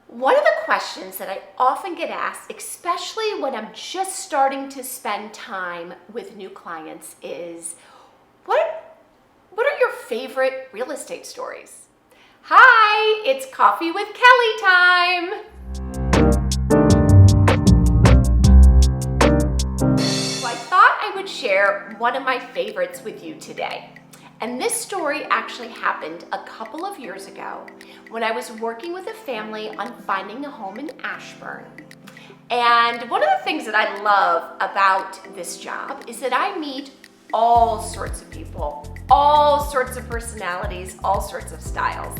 One of the questions that I often get asked, especially when I'm just starting to spend time with new clients, is what are your favorite real estate stories? Hi, it's Coffee with Kelly time. So I thought I would share one of my favorites with you today. And this story actually happened a couple of years ago when I was working with a family on finding a home in Ashburn. And one of the things that I love about this job is that I meet all sorts of people, all sorts of personalities, all sorts of styles.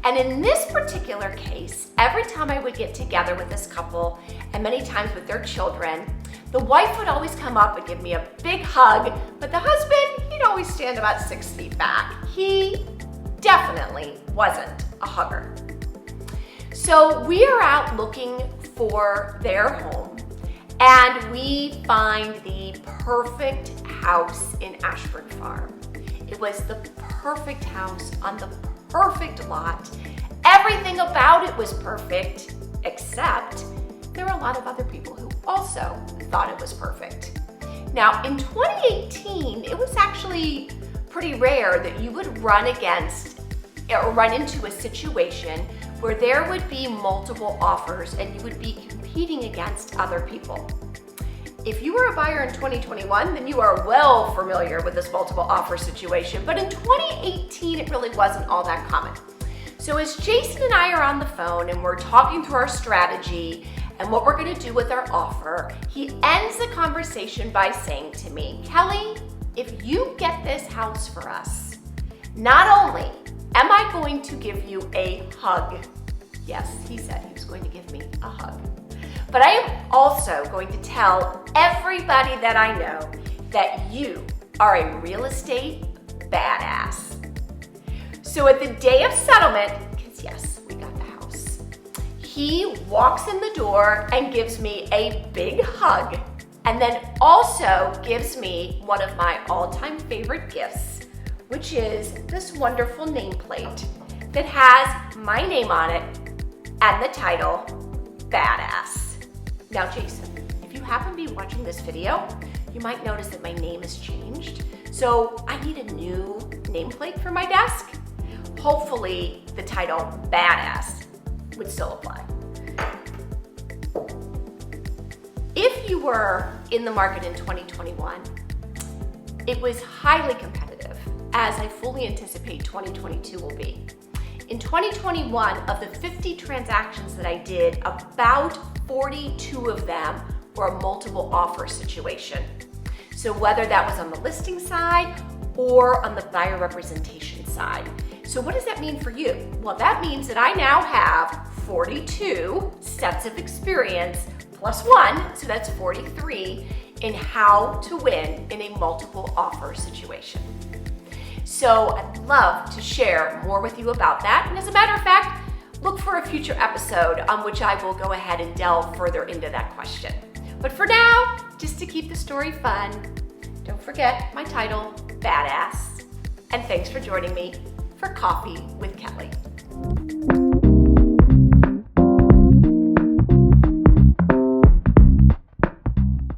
And in this particular case, every time I would get together with this couple, and many times with their children, the wife would always come up and give me a big hug, but the husband, he'd always stand about 6 feet back. He definitely wasn't a hugger. So we are out looking for their home, and we find the perfect house in Ashburn Farm. It was the perfect house on the perfect lot. Everything about it was perfect, except there were a lot of other people who also thought it was perfect. Now, in 2018, it was actually pretty rare that you would run into a situation where there would be multiple offers and you would be competing against other people. If you were a buyer in 2021, then you are well familiar with this multiple offer situation, but in 2018, it really wasn't all that common. So as Jason and I are on the phone and we're talking through our strategy and what we're gonna do with our offer, he ends the conversation by saying to me, Kelly, if you get this house for us, not only am I going to give you a hug, yes, he said he was going to give me a hug, but I am also going to tell everybody that I know that you are a real estate badass. So at the day of settlement, because yes, we got the house, he walks in the door and gives me a big hug, and then also gives me one of my all-time favorite gifts, which is this wonderful nameplate that has my name on it and the title, BadAss. Now, Jason, if you happen to be watching this video, you might notice that my name has changed. So I need a new nameplate for my desk. Hopefully the title BadAss would still apply. If you were in the market in 2021, it was highly competitive, as I fully anticipate 2022 will be. In 2021, of the 50 transactions that I did, about 42 of them were a multiple offer situation. So whether that was on the listing side or on the buyer representation side. So what does that mean for you? Well, that means that I now have 42 sets of experience plus one, so that's 43, in how to win in a multiple offer situation. So I'd love to share more with you about that. And as a matter of fact, look for a future episode on which I will go ahead and delve further into that question. But for now, just to keep the story fun, don't forget my title, BadAss. And thanks for joining me for Coffee with Kelly.